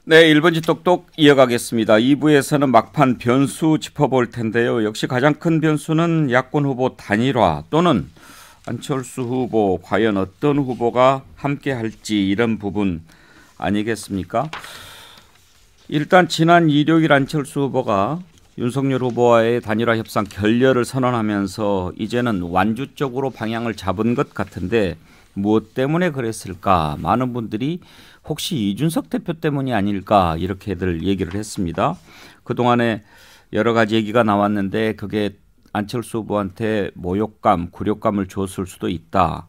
네, 1번지 똑똑 이어가겠습니다. 2부에서는 막판 변수 짚어볼 텐데요. 역시 가장 큰 변수는 야권 후보 단일화 또는 안철수 후보 과연 어떤 후보가 함께 할지 이런 부분 아니겠습니까? 일단 지난 일요일 안철수 후보가 윤석열 후보와의 단일화 협상 결렬을 선언하면서 이제는 완주적으로 방향을 잡은 것 같은데 무엇 때문에 그랬을까? 많은 분들이 혹시 이준석 대표 때문이 아닐까 이렇게들 얘기를 했습니다. 그동안에 여러 가지 얘기가 나왔는데 그게 안철수 후보한테 모욕감, 굴욕감을 줬을 수도 있다.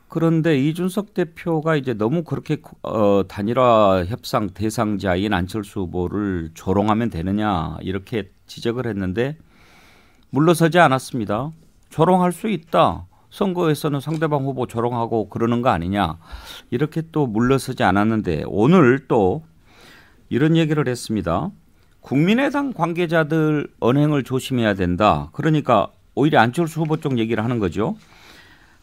그런데 이준석 대표가 이제 너무 그렇게 단일화 협상 대상자인 안철수 후보를 조롱하면 되느냐 이렇게 지적을 했는데 물러서지 않았습니다. 조롱할 수 있다. 선거에서는 상대방 후보 조롱하고 그러는 거 아니냐 이렇게 또 물러서지 않았는데 오늘 또 이런 얘기를 했습니다. 국민의당 관계자들 언행을 조심해야 된다. 그러니까 오히려 안철수 후보 쪽 얘기를 하는 거죠.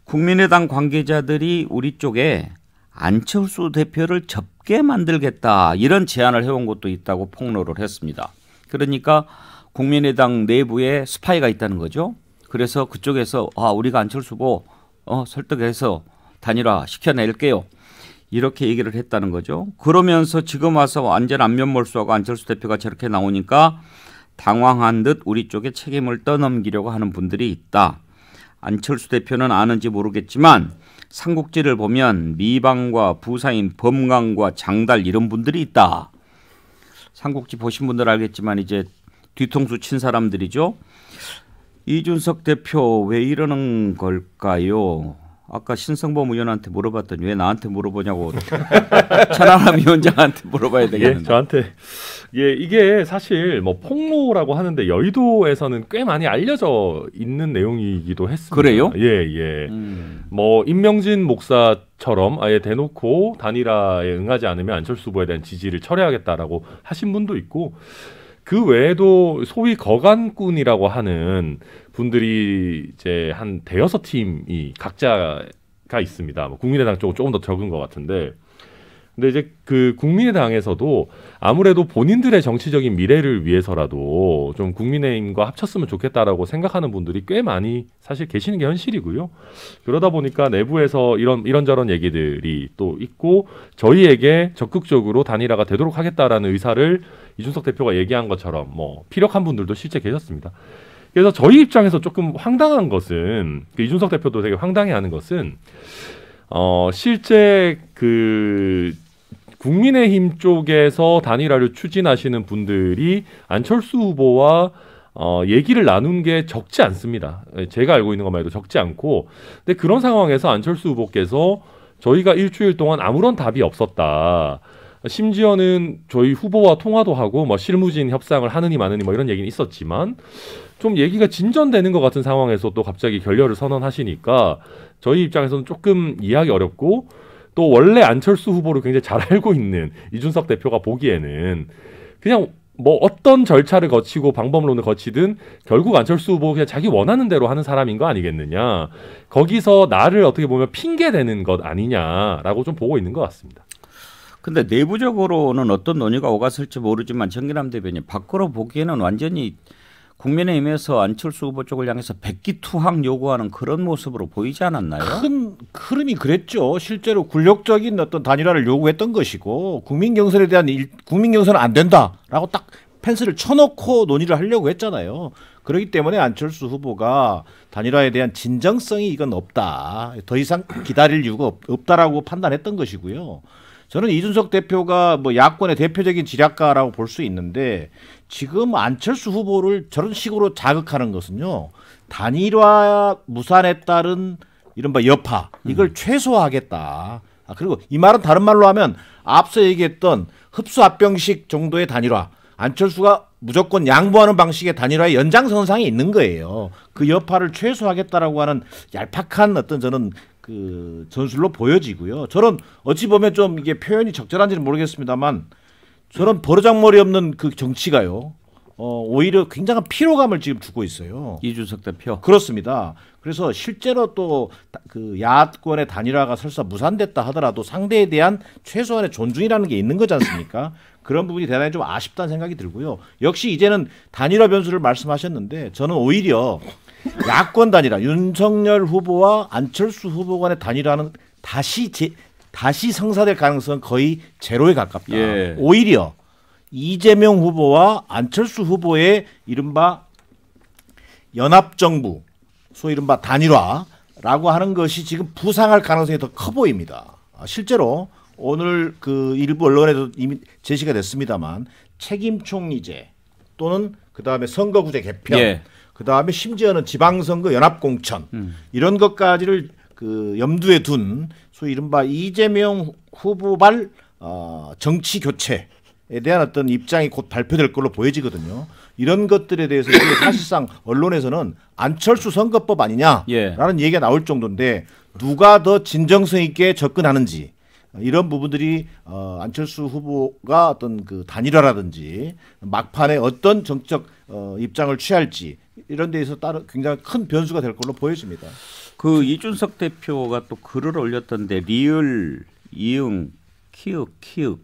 국민의당 관계자들이 우리 쪽에 안철수 대표를 접게 만들겠다 이런 제안을 해온 것도 있다고 폭로를 했습니다. 그러니까 국민의당 내부에 스파이가 있다는 거죠. 그래서 그쪽에서 우리가 안철수 후보 설득해서 단일화 시켜낼게요. 이렇게 얘기를 했다는 거죠. 그러면서 지금 와서 완전 안면몰수하고 안철수 대표가 저렇게 나오니까 당황한 듯 우리 쪽에 책임을 떠넘기려고 하는 분들이 있다. 안철수 대표는 아는지 모르겠지만 삼국지를 보면 미방과 부사인 범강과 장달 이런 분들이 있다. 삼국지 보신 분들 알겠지만 이제 뒤통수 친 사람들이죠. 이준석 대표 왜 이러는 걸까요? 아까 신성범 의원한테 물어봤더니 왜 나한테 물어보냐고 천하람 위원장한테 물어봐야 되겠는데. 저한테 이게 사실 뭐 폭로라고 하는데 여의도에서는 꽤 많이 알려져 있는 내용이기도 했습니다. 그래요? 뭐 임명진 목사처럼 아예 대놓고 단일화에 응하지 않으면 안철수 후보에 대한 지지를 철회하겠다라고 하신 분도 있고 그 외에도 소위 거간꾼이라고 하는 분들이 이제 한 대여섯 팀이 각자가 있습니다. 뭐 국민의당 쪽은 조금 더 적은 것 같은데, 근데 이제 그 국민의당에서도 아무래도 본인들의 정치적인 미래를 위해서라도 좀 국민의힘과 합쳤으면 좋겠다라고 생각하는 분들이 꽤 많이 사실 계시는 게 현실이고요. 그러다 보니까 내부에서 이런저런 얘기들이 또 있고 저희에게 적극적으로 단일화가 되도록 하겠다라는 의사를 이준석 대표가 얘기한 것처럼 뭐 피력한 분들도 실제 계셨습니다. 그래서 저희 입장에서 조금 황당한 것은 이준석 대표도 되게 황당해하는 것은 실제 그 국민의힘 쪽에서 단일화를 추진하시는 분들이 안철수 후보와 얘기를 나눈 게 적지 않습니다. 제가 알고 있는 것만 해도 적지 않고, 근데 그런 상황에서 안철수 후보께서 저희가 일주일 동안 아무런 답이 없었다. 심지어는 저희 후보와 통화도 하고 뭐 실무진 협상을 하느니 마느니 뭐 이런 얘기는 있었지만 좀 얘기가 진전되는 것 같은 상황에서 또 갑자기 결렬을 선언하시니까 저희 입장에서는 조금 이해하기 어렵고, 또 원래 안철수 후보를 굉장히 잘 알고 있는 이준석 대표가 보기에는 그냥 뭐 어떤 절차를 거치고 방법론을 거치든 결국 안철수 후보 그냥 자기 원하는 대로 하는 사람인 거 아니겠느냐. 거기서 나를 어떻게 보면 핑계대는 것 아니냐라고 좀 보고 있는 것 같습니다. 근데 내부적으로는 어떤 논의가 오갔을지 모르지만 정기남 대변인 밖으로 보기에는 완전히 국민의힘에서 안철수 후보 쪽을 향해서 백기투항 요구하는 그런 모습으로 보이지 않았나요? 큰 흐름이 그랬죠. 실제로 굴욕적인 어떤 단일화를 요구했던 것이고 국민 경선에 대한 국민 경선은 안 된다라고 딱 펜스를 쳐놓고 논의를 하려고 했잖아요. 그렇기 때문에 안철수 후보가 단일화에 대한 진정성이 이건 없다. 더 이상 기다릴 이유가 없다라고 판단했던 것이고요. 저는 이준석 대표가 뭐 야권의 대표적인 지략가라고 볼 수 있는데 지금 안철수 후보를 저런 식으로 자극하는 것은요. 단일화 무산에 따른 이른바 여파 이걸 최소화하겠다. 그리고 이 말은 다른 말로 하면 앞서 얘기했던 흡수합병식 정도의 단일화. 안철수가 무조건 양보하는 방식의 단일화의 연장선상에 있는 거예요. 그 여파를 최소화하겠다라고 하는 얄팍한 어떤 저는 그 전술로 보여지고요. 저런 어찌 보면 좀 이게 표현이 적절한지는 모르겠습니다만 저런 버르장머리 없는 그 정치가요. 오히려 굉장한 피로감을 지금 주고 있어요. 이준석 대표. 그렇습니다. 그래서 실제로 또 그 야권의 단일화가 설사 무산됐다 하더라도 상대에 대한 최소한의 존중이라는 게 있는 거지 않습니까? 그런 부분이 대단히 좀 아쉽다는 생각이 들고요. 역시 이제는 단일화 변수를 말씀하셨는데 저는 오히려 야권 단일화, 윤석열 후보와 안철수 후보 간의 단일화는 다시 성사될 가능성은 거의 제로에 가깝다. 예. 오히려 이재명 후보와 안철수 후보의 이른바 연합정부, 소위 이른바 단일화라고 하는 것이 지금 부상할 가능성이 더 커 보입니다. 실제로 오늘 그 일부 언론에도 이미 제시가 됐습니다만 책임총리제 또는 그다음에 선거구제 개편, 예. 그다음에 심지어는 지방선거 연합공천 이런 것까지를 그 염두에 둔 소위 이른바 이재명 후보발 정치 교체에 대한 어떤 입장이 곧 발표될 걸로 보여지거든요. 이런 것들에 대해서 이게 사실상 언론에서는 안철수 선거법 아니냐라는 예. 얘기가 나올 정도인데 누가 더 진정성 있게 접근하는지 이런 부분들이 안철수 후보가 어떤 그 단일화라든지 막판에 어떤 정책 입장을 취할지 이런 데에서 따른 굉장히 큰 변수가 될 걸로 보여집니다. 그 이준석 대표가 또 글을 올렸던데 리을, 이응, 키읔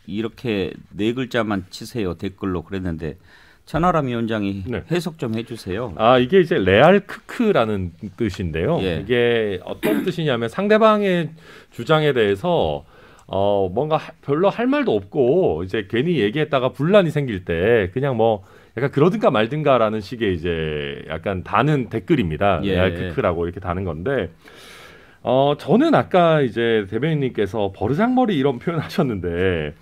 이렇게 네 글자만 치세요 댓글로 그랬는데 천하람 위원장이 네. 해석 좀 해주세요. 이게 이제 레알 크크라는 뜻인데요. 예. 이게 어떤 뜻이냐면 상대방의 주장에 대해서 뭔가 별로 할 말도 없고 이제 괜히 얘기했다가 분란이 생길 때 그냥 뭐 약간 그러든가 말든가라는 식의 이제 약간 다는 댓글입니다. 예. 레알 크크라고 이렇게 다는 건데 저는 아까 이제 대변인님께서 버르장머리 이런 표현하셨는데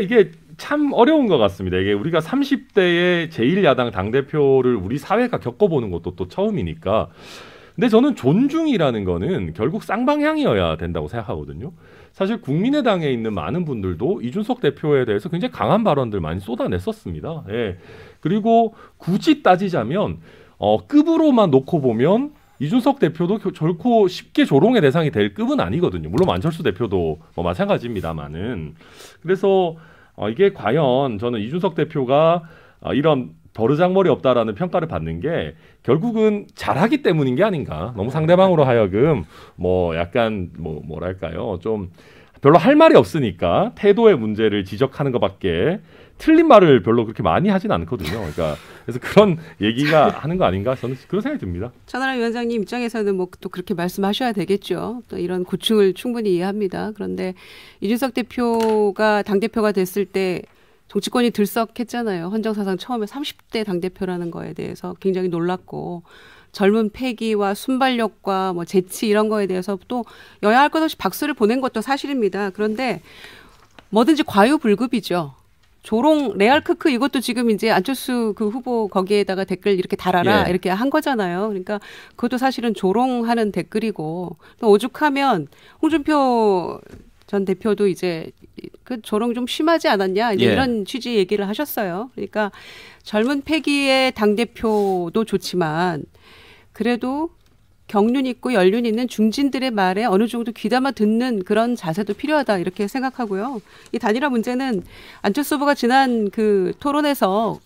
이게 참 어려운 것 같습니다. 이게 우리가 30대의 제1야당 당대표를 우리 사회가 겪어보는 것도 또 처음이니까. 근데 저는 존중이라는 거는 결국 쌍방향이어야 된다고 생각하거든요. 사실 국민의당에 있는 많은 분들도 이준석 대표에 대해서 굉장히 강한 발언들 많이 쏟아냈었습니다. 예. 그리고 굳이 따지자면 급으로만 놓고 보면 이준석 대표도 결코 쉽게 조롱의 대상이 될 급은 아니거든요. 물론 안철수 대표도 뭐 마찬가지입니다만은. 그래서 이게 과연 저는 이준석 대표가 이런 버르장머리 없다라는 평가를 받는 게 결국은 잘하기 때문인 게 아닌가. 너무 상대방으로 하여금 뭐 약간 뭐랄까요. 좀 별로 할 말이 없으니까 태도의 문제를 지적하는 것밖에 틀린 말을 별로 그렇게 많이 하진 않거든요. 그러니까 그래서 그런 얘기가 하는 거 아닌가 저는 그런 생각이 듭니다. 천하람 위원장님 입장에서는 뭐 또 그렇게 말씀하셔야 되겠죠. 또 이런 고충을 충분히 이해합니다. 그런데 이준석 대표가 당대표가 됐을 때 정치권이 들썩했잖아요. 헌정사상 처음에 30대 당대표라는 거에 대해서 굉장히 놀랐고 젊은 패기와 순발력과 뭐 재치 이런 거에 대해서 또 여야 할 것 없이 박수를 보낸 것도 사실입니다. 그런데 뭐든지 과유불급이죠. 조롱 레알 크크 이것도 지금 이제 안철수 그 후보 거기에다가 댓글 이렇게 달아라 예. 이렇게 한 거잖아요. 그러니까 그것도 사실은 조롱하는 댓글이고 또 오죽하면 홍준표 전 대표도 이제 그 조롱 좀 심하지 않았냐 이제 예. 이런 취지 얘기를 하셨어요. 그러니까 젊은 패기의 당 대표도 좋지만 그래도 경륜 있고 연륜 있는 중진들의 말에 어느 정도 귀담아 듣는 그런 자세도 필요하다 이렇게 생각하고요. 이 단일화 문제는 안철수 후보가 지난 그 토론에서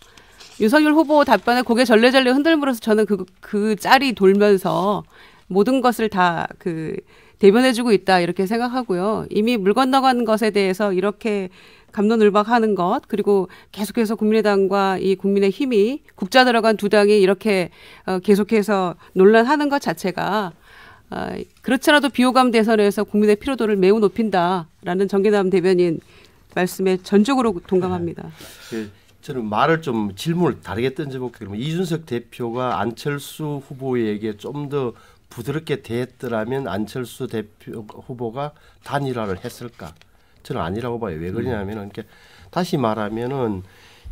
윤석열 후보 답변에 고개 절레절레 흔들므로써 저는 그 짤이 돌면서 모든 것을 다 그 대변해주고 있다 이렇게 생각하고요. 이미 물 건너간 것에 대해서 이렇게 갑론을박하는 것 그리고 계속해서 국민의당과 이 국민의힘이 국자 들어간 두 당이 이렇게 계속해서 논란하는 것 자체가 그렇지 않아도 비호감 대선에서 국민의 피로도를 매우 높인다라는 정기남 대변인 말씀에 전적으로 동감합니다. 저는 말을 좀 질문을 다르게 던져볼게요. 그러면 이준석 대표가 안철수 후보에게 좀 더 부드럽게 대했더라면 안철수 대표 후보가 단일화를 했을까? 저는 아니라고 봐요. 왜 그러냐면은 이렇게 다시 말하면은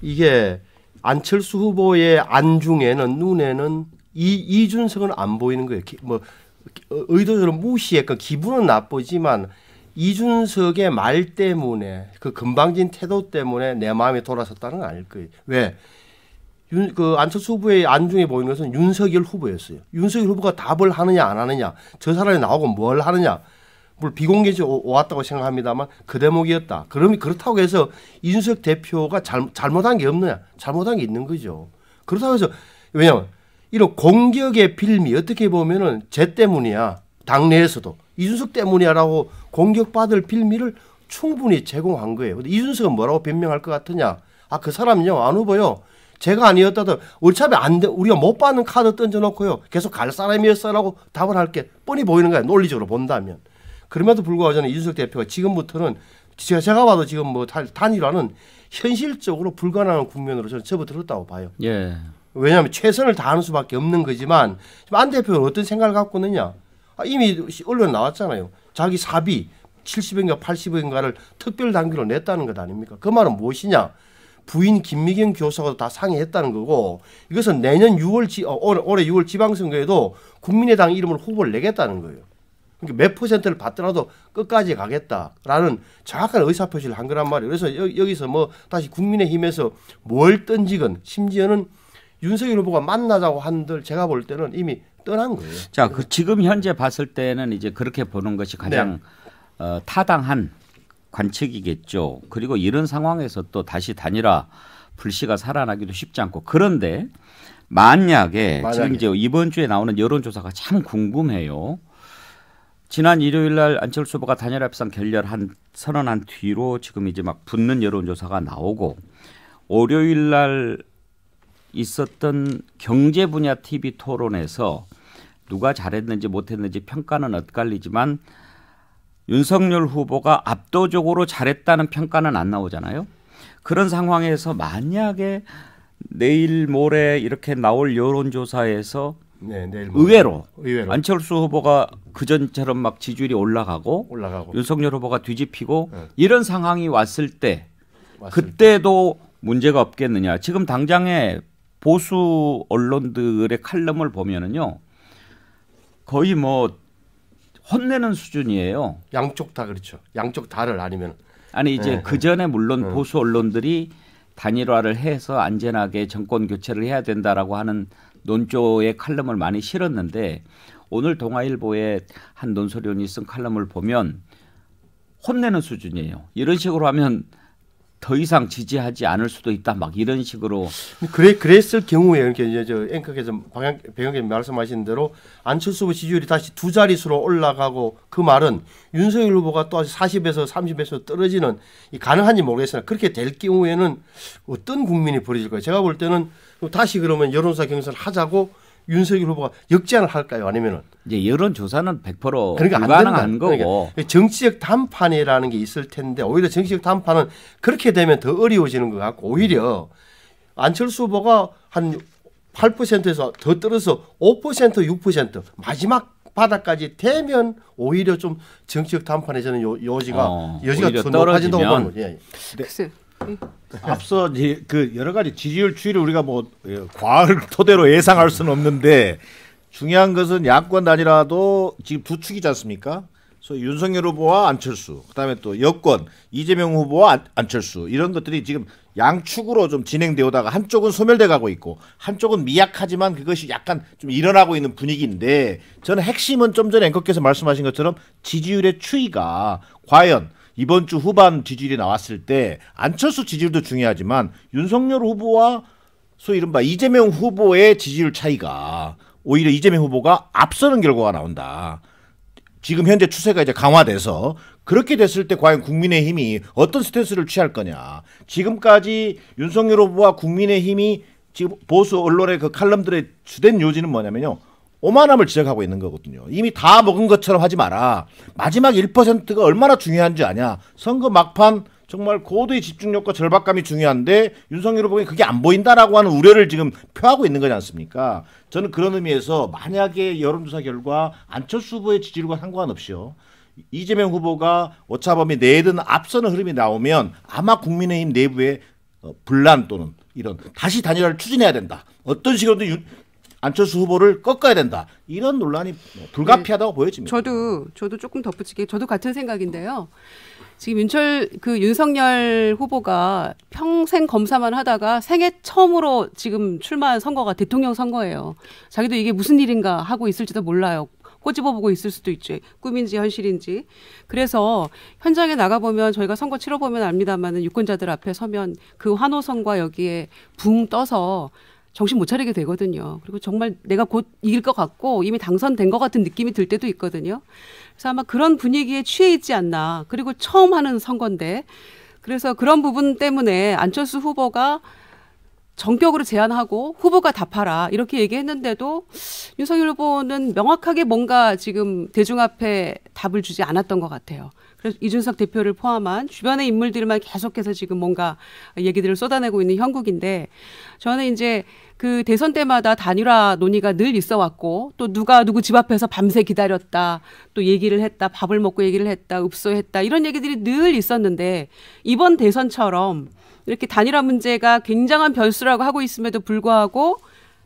이게 안철수 후보의 안중에는 눈에는 이준석은 안 보이는 거예요. 뭐 의도적으로 무시했고 기분은 나쁘지만 이준석의 말 때문에 그 건방진 태도 때문에 내 마음이 돌아섰다는 건 아닐 거예요. 왜? 그 안철수 후보의 안중에 보이는 것은 윤석열 후보였어요. 윤석열 후보가 답을 하느냐 안 하느냐, 저 사람이 나오고 뭘 하느냐, 물론 비공개적으로 왔다고 생각합니다만 그 대목이었다. 그러면 그렇다고 해서 이준석 대표가 잘못한 게 없느냐? 잘못한 게 있는 거죠. 그렇다고 해서 왜냐하면 이런 공격의 빌미 어떻게 보면은 쟤 때문이야. 당내에서도 이준석 때문이야라고 공격받을 빌미를 충분히 제공한 거예요. 근데 이준석은 뭐라고 변명할 것 같으냐? 아, 그 사람은요 안 후보요. 제가 아니었다도 어차피 안 돼. 우리가 못 받는 카드 던져놓고요. 계속 갈 사람이었어라고 답을 할게 뻔히 보이는 거야. 논리적으로 본다면. 그럼에도 불구하고 저는 이준석 대표가 지금부터는 제가 봐도 지금 뭐 단일화는 현실적으로 불가능한 국면으로 저는 접어들었다고 봐요. 예. 왜냐하면 최선을 다하는 수밖에 없는 거지만 지금 안 대표는 어떤 생각을 갖고 있느냐. 아, 이미 언론에 나왔잖아요. 자기 사비 70억인가 80억인가를 특별 단계로 냈다는 것 아닙니까? 그 말은 무엇이냐. 부인 김미경 교사가 다 상의했다는 거고 이것은 내년 6월 올해 6월 지방선거에도 국민의당 이름으로 후보를 내겠다는 거예요. 그러니까 몇 퍼센트를 받더라도 끝까지 가겠다라는 정확한 의사표시를 한 거란 말이에요. 그래서 여기서 뭐 다시 국민의힘에서 뭘 던지건 심지어는 윤석열 후보가 만나자고 한들 제가 볼 때는 이미 떠난 거예요. 자, 지금 현재 봤을 때는 이제 그렇게 보는 것이 가장 타당한 관측이겠죠. 그리고 이런 상황에서 또 다시 단일화 불씨가 살아나기도 쉽지 않고 그런데 만약에 지금 이제 이번 주에 나오는 여론조사가 참 궁금해요. 지난 일요일 날 안철수 후보가 단일화 협상 선언한 뒤로 지금 이제 막 붙는 여론조사가 나오고 월요일 날 있었던 경제 분야 TV 토론에서 누가 잘했는지 못했는지 평가는 엇갈리지만 윤석열 후보가 압도적으로 잘했다는 평가는 안 나오잖아요. 그런 상황에서 만약에 내일 모레 이렇게 나올 여론조사에서 내일 의외로 안철수 후보가 그전처럼 막 지지율이 올라가고 윤석열 후보가 뒤집히고 이런 상황이 왔을 때 그때도 문제가 없겠느냐. 지금 당장에 보수 언론들의 칼럼을 보면은요. 거의 뭐 혼내는 수준이에요. 양쪽 다 그렇죠. 양쪽 다를 아니면 아니 이제 그 전에 물론 보수 언론들이 단일화를 해서 안전하게 정권 교체를 해야 된다라고 하는 논조의 칼럼을 많이 실었는데 오늘 동아일보의 한 논설위원이 쓴 칼럼을 보면 혼내는 수준이에요. 이런 식으로 하면 더 이상 지지하지 않을 수도 있다. 막 이런 식으로. 그랬을 경우에 이렇게 이제 저 앵커께서 배경님 말씀하신 대로 안철수 후보 지지율이 다시 두 자릿수로 올라가고 그 말은 윤석열 후보가 또 40에서 30에서 떨어지는 가능한지 모르겠으나 그렇게 될 경우에는 어떤 국민이 벌어질까요? 제가 볼 때는 다시 그러면 여론조사 경선을 하자고 윤석열 후보가 역전을 할까요? 아니면은 이제 여론조사는 100% 그러니까 불가능한 거고 그러니까 정치적 담판이라는 게 있을 텐데 오히려 정치적 담판은 그렇게 되면 더 어려워지는 것 같고 오히려 안철수 후보가 한 8%에서 더 떨어서 5% 6% 마지막 바닥까지 되면 오히려 좀 정치적 담판에 저는 여지가 더 높아진다고 보는 거죠. 예. 글쎄. 앞서 그 여러 가지 지지율 추이를 우리가 뭐 과학을 토대로 예상할 수는 없는데 중요한 것은 야권 단일화도 지금 두 축이지 않습니까? 소위 윤석열 후보와 안철수, 그다음에 또 여권 이재명 후보와 안철수 이런 것들이 지금 양축으로 좀 진행되어다가 한쪽은 소멸돼 가고 있고 한쪽은 미약하지만 그것이 약간 좀 일어나고 있는 분위기인데 저는 핵심은 좀 전에 앵커께서 말씀하신 것처럼 지지율의 추이가 과연 이번 주 후반 지지율이 나왔을 때 안철수 지지율도 중요하지만 윤석열 후보와 소위 이른바 이재명 후보의 지지율 차이가 오히려 이재명 후보가 앞서는 결과가 나온다. 지금 현재 추세가 이제 강화돼서 그렇게 됐을 때 과연 국민의힘이 어떤 스탠스를 취할 거냐. 지금까지 윤석열 후보와 국민의힘이 지금 보수 언론의 그 칼럼들의 주된 요지는 뭐냐면요. 오만함을 지적하고 있는 거거든요. 이미 다 먹은 것처럼 하지 마라. 마지막 1%가 얼마나 중요한지 아냐. 선거 막판 정말 고도의 집중력과 절박감이 중요한데 윤석열 후보가 그게 안 보인다라고 하는 우려를 지금 표하고 있는 거지 않습니까? 저는 그런 의미에서 만약에 여론조사 결과 안철수 후보의 지지율과 상관없이요. 이재명 후보가 오차범위 내든 앞서는 흐름이 나오면 아마 국민의힘 내부의 분란 또는 이런 다시 단일화를 추진해야 된다. 어떤 식으로든 안철수 후보를 꺾어야 된다. 이런 논란이 불가피하다고 보여집니다. 저도 조금 덧붙이게 저도 같은 생각인데요. 지금 윤석열 후보가 평생 검사만 하다가 생애 처음으로 지금 출마한 선거가 대통령 선거예요. 자기도 이게 무슨 일인가 하고 있을지도 몰라요. 꼬집어보고 있을 수도 있지. 꿈인지 현실인지. 그래서 현장에 나가보면 저희가 선거 치러보면 압니다만은 유권자들 앞에 서면 그 환호성과 여기에 붕 떠서 정신 못 차리게 되거든요. 그리고 정말 내가 곧 이길 것 같고 이미 당선된 것 같은 느낌이 들 때도 있거든요. 그래서 아마 그런 분위기에 취해 있지 않나. 그리고 처음 하는 선거인데 그래서 그런 부분 때문에 안철수 후보가 정격으로 제안하고 후보가 답하라 이렇게 얘기했는데도 윤석열 후보는 명확하게 뭔가 지금 대중 앞에 답을 주지 않았던 것 같아요. 그래서 이준석 대표를 포함한 주변의 인물들만 계속해서 지금 뭔가 얘기들을 쏟아내고 있는 형국인데 저는 이제 그 대선 때마다 단일화 논의가 늘 있어 왔고 또 누가 누구 집 앞에서 밤새 기다렸다 또 얘기를 했다 밥을 먹고 얘기를 했다 읍소했다 이런 얘기들이 늘 있었는데 이번 대선처럼 이렇게 단일화 문제가 굉장한 변수라고 하고 있음에도 불구하고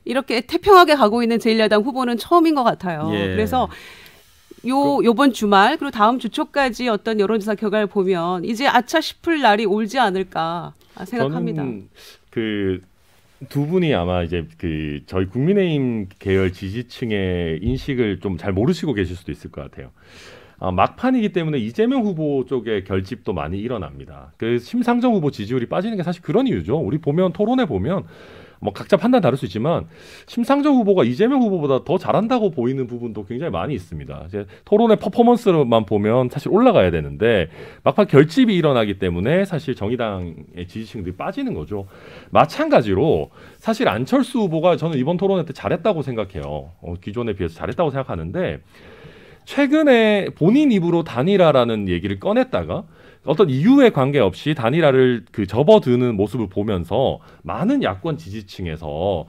이렇게 태평하게 가고 있는 제1야당 후보는 처음인 것 같아요. 예. 그래서 요번 주말 그리고 다음 주 초까지 어떤 여론조사 결과를 보면 이제 아차 싶을 날이 올지 않을까 생각합니다. 저는 그 두 분이 아마 이제 그 저희 국민의힘 계열 지지층의 인식을 좀 잘 모르시고 계실 수도 있을 것 같아요. 막판이기 때문에 이재명 후보 쪽에 결집도 많이 일어납니다. 그 심상정 후보 지지율이 빠지는 게 사실 그런 이유죠. 우리 보면 토론에 보면 뭐 각자 판단 다를 수 있지만 심상정 후보가 이재명 후보보다 더 잘한다고 보이는 부분도 굉장히 많이 있습니다. 이제 토론의 퍼포먼스만 보면 사실 올라가야 되는데 막판 결집이 일어나기 때문에 사실 정의당의 지지층들이 빠지는 거죠. 마찬가지로 사실 안철수 후보가 저는 이번 토론회 때 잘했다고 생각해요. 기존에 비해서 잘했다고 생각하는데 최근에 본인 입으로 단일화라는 얘기를 꺼냈다가 어떤 이유에 관계없이 단일화를 접어드는 모습을 보면서 많은 야권 지지층에서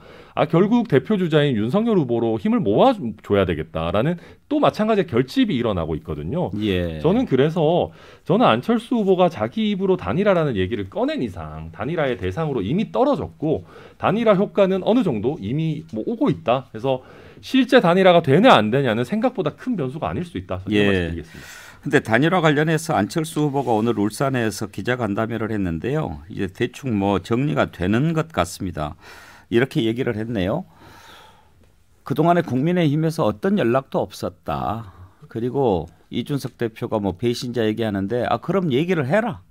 결국 대표 주자인 윤석열 후보로 힘을 모아줘야 되겠다라는 또 마찬가지의 결집이 일어나고 있거든요. 예. 저는 안철수 후보가 자기 입으로 단일화라는 얘기를 꺼낸 이상 단일화의 대상으로 이미 떨어졌고 단일화 효과는 어느 정도 이미 오고 있다. 그래서 실제 단일화가 되냐 안 되냐는 생각보다 큰 변수가 아닐 수 있다. 예. 말씀드리겠습니다. 근데 단일화 관련해서 안철수 후보가 오늘 울산에서 기자간담회를 했는데요. 이제 대충 정리가 되는 것 같습니다. 이렇게 얘기를 했네요. 그동안에 국민의힘에서 어떤 연락도 없었다. 그리고 이준석 대표가 배신자 얘기하는데 그럼 얘기를 해라.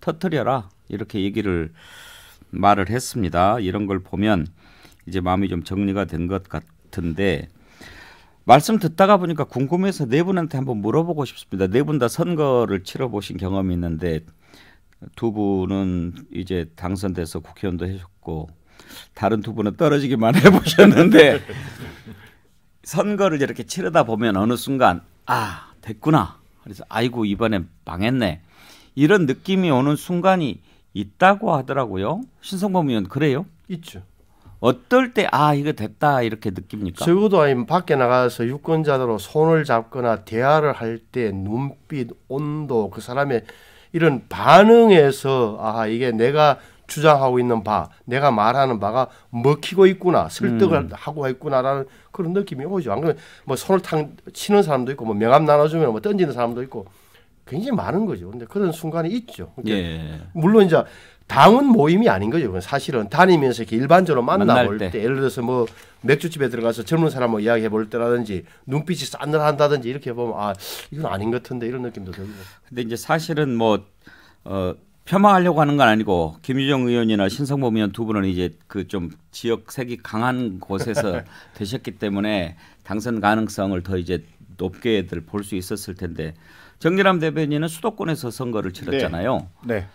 터뜨려라. 이렇게 말을 했습니다. 이런 걸 보면 이제 마음이 좀 정리가 된 것 같은데 말씀 듣다가 보니까 궁금해서 네 분한테 한번 물어보고 싶습니다. 네 분 다 선거를 치러보신 경험이 있는데 두 분은 이제 당선돼서 국회의원도 하셨고 다른 두 분은 떨어지기만 해보셨는데 선거를 이렇게 치르다 보면 어느 순간 됐구나. 그래서 아이고 이번에 망했네. 이런 느낌이 오는 순간이 있다고 하더라고요. 신성범 의원 그래요? 있죠. 어떨 때 이거 됐다 이렇게 느낍니까? 적어도 아니면 밖에 나가서 유권자들로 손을 잡거나 대화를 할 때 눈빛, 온도, 그 사람의 이런 반응에서 이게 내가 주장하고 있는 바, 내가 말하는 바가 먹히고 있구나, 설득을 하고 있구나라는 그런 느낌이 오죠. 안 그러면 손을 치는 사람도 있고 명함 나눠주면 던지는 사람도 있고 굉장히 많은 거죠. 근데 그런 순간이 있죠. 예. 물론 이제 당은 모임이 아닌 거죠. 사실은 다니면서 이렇게 일반적으로 만나볼 때 예를 들어서 맥주집에 들어가서 젊은 사람하고 이야기해 볼 때라든지 눈빛이 싸늘한다든지 이렇게 보면 이건 아닌 것 같은데 이런 느낌도 들고. 근데 이제 사실은 폄하하려고 하는 건 아니고 김유정 의원이나 신성범 의원 두 분은 이제 그 좀 지역색이 강한 곳에서 되셨기 때문에 당선 가능성을 더 이제 높게들 볼 수 있었을 텐데 정기남 대변인은 수도권에서 선거를 치렀잖아요. 네.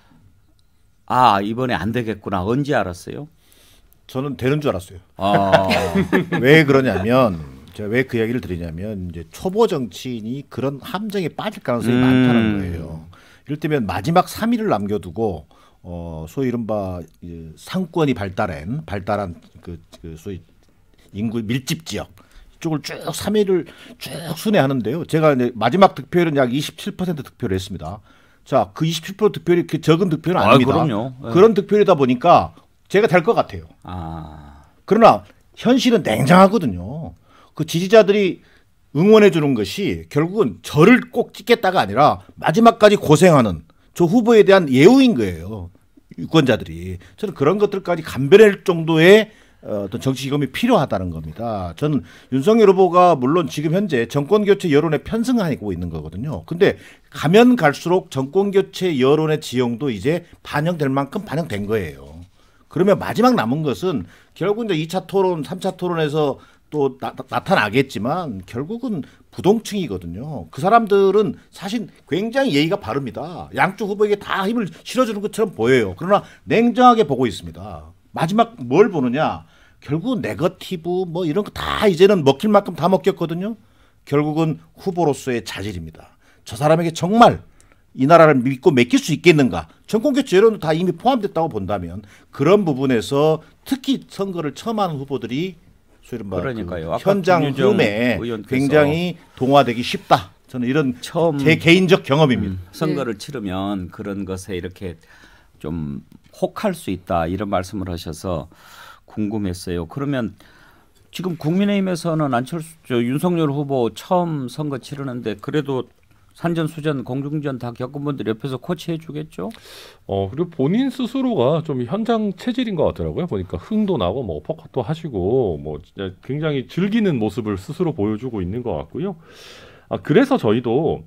이번에 안 되겠구나. 언제 알았어요? 저는 되는 줄 알았어요. 왜 그러냐면 제가 왜 그 얘기를 드리냐면 이제 초보 정치인이 그런 함정에 빠질 가능성이 많다는 거예요. 이를테면 마지막 3일을 남겨두고 소위 이른바 상권이 발달한 그 소위 인구 밀집 지역 이쪽을 쭉 3일을 쭉 순회하는데요. 제가 이제 마지막 득표율은 약 27% 득표를 했습니다. 자, 그 27% 득표율이 그렇게 적은 득표는 아닙니다. 그럼요. 그런 득표율이다 보니까 제가 될 것 같아요. 그러나 현실은 냉정하거든요. 그 지지자들이 응원해 주는 것이 결국은 저를 꼭 찍겠다가 아니라 마지막까지 고생하는 저 후보에 대한 예우인 거예요. 유권자들이. 저는 그런 것들까지 감별할 정도의 어떤 정치 기금이 필요하다는 겁니다. 저는 윤석열 후보가 물론 지금 현재 정권 교체 여론에 편승하고 있는 거거든요. 근데 가면 갈수록 정권 교체 여론의 지형도 이제 반영될 만큼 반영된 거예요. 그러면 마지막 남은 것은 결국 이제 2차 토론, 3차 토론에서 또 나타나겠지만 결국은 부동층이거든요. 그 사람들은 사실 굉장히 예의가 바릅니다. 양쪽 후보에게 다 힘을 실어주는 것처럼 보여요. 그러나 냉정하게 보고 있습니다. 마지막 뭘 보느냐? 결국 네거티브 뭐 이런 거 다 이제는 먹힐 만큼 다 먹혔거든요. 결국은 후보로서의 자질입니다. 저 사람에게 정말 이 나라를 믿고 맡길 수 있겠는가? 정권교체 여론도 다 이미 포함됐다고 본다면 그런 부분에서 특히 선거를 처음 하는 후보들이 소위 그러니까요. 그 현장 흐름에 굉장히 동화되기 쉽다. 저는 이런 처음 제 개인적 경험입니다. 선거를 치르면 그런 것에 이렇게 좀 혹할 수 있다 이런 말씀을 하셔서 궁금했어요. 그러면 지금 국민의힘에서는 윤석열 후보 처음 선거 치르는데 그래도 산전수전 공중전 다 겪은 분들 옆에서 코치해 주겠죠? 그리고 본인 스스로가 좀 현장 체질인 것 같더라고요. 보니까 흥도 나고 뭐 포커도 하시고 뭐 진짜 굉장히 즐기는 모습을 스스로 보여주고 있는 것 같고요. 그래서 저희도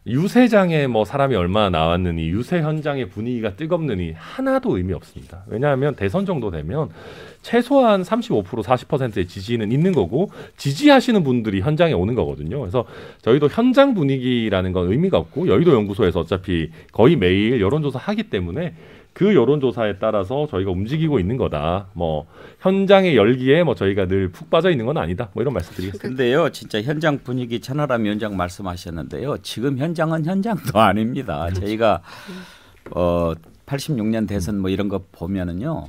유세장에 뭐 사람이 얼마나 나왔느니 유세 현장의 분위기가 뜨겁느니 하나도 의미 없습니다. 왜냐하면 대선 정도 되면 최소한 35% 40%의 지지는 있는 거고 지지하시는 분들이 현장에 오는 거거든요. 그래서 저희도 현장 분위기라는 건 의미가 없고 여의도 연구소에서 어차피 거의 매일 여론조사 하기 때문에 그 여론조사에 따라서 저희가 움직이고 있는 거다. 뭐 현장의 열기에 뭐 저희가 늘 푹 빠져 있는 건 아니다. 뭐 이런 말씀드리겠습니다. 근데요, 진짜 현장 분위기 천하람 위원장 말씀하셨는데요. 지금 현장은 현장도 아닙니다. 그렇죠. 저희가 86년 대선 뭐 이런 거 보면은요,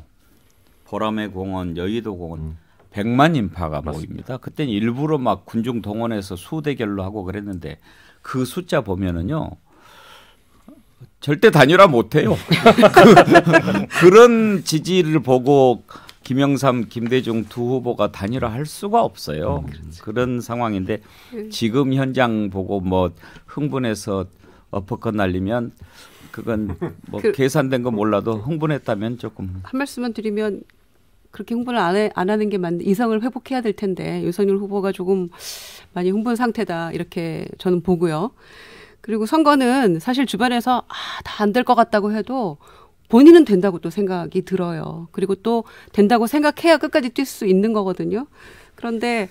보라매 공원, 여의도 공원 100만 인파가 모입니다. 그때는 일부러 막 군중 동원해서 수대결로 하고 그랬는데 그 숫자 보면은요. 절대 단일화 못해요. 그런 지지를 보고 김영삼, 김대중 두 후보가 단일화할 수가 없어요. 그런 상황인데 지금 현장 보고 뭐 흥분해서 어퍼컷 날리면 그건 뭐 계산된 거 몰라도 흥분했다면 조금. 한 말씀만 드리면 그렇게 흥분을 안 하는 게 맞는 이성을 회복해야 될 텐데 윤석열 후보가 조금 많이 흥분 상태다 이렇게 저는 보고요. 그리고 선거는 사실 주변에서 다 안 될 것 같다고 해도 본인은 된다고 또 생각이 들어요. 그리고 또 된다고 생각해야 끝까지 뛸 수 있는 거거든요. 그런데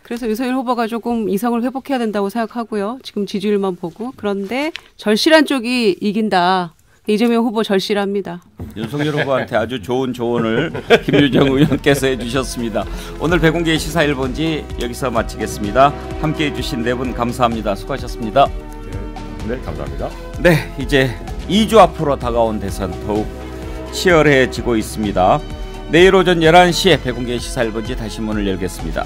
그래서 윤석열 후보가 조금 이성을 회복해야 된다고 생각하고요. 지금 지지율만 보고. 그런데 절실한 쪽이 이긴다. 이재명 후보 절실합니다. 윤석열 후보한테 아주 좋은 조언을 김유정 의원께서 해주셨습니다. 오늘 백운계의 시사 1번지 여기서 마치겠습니다. 함께해 주신 네 분 감사합니다. 수고하셨습니다. 네, 감사합니다. 네, 이제 2주 앞으로 다가온 대선 더욱 치열해지고 있습니다. 내일 오전 11시에 백운계의 시사 1번지 다시 문을 열겠습니다.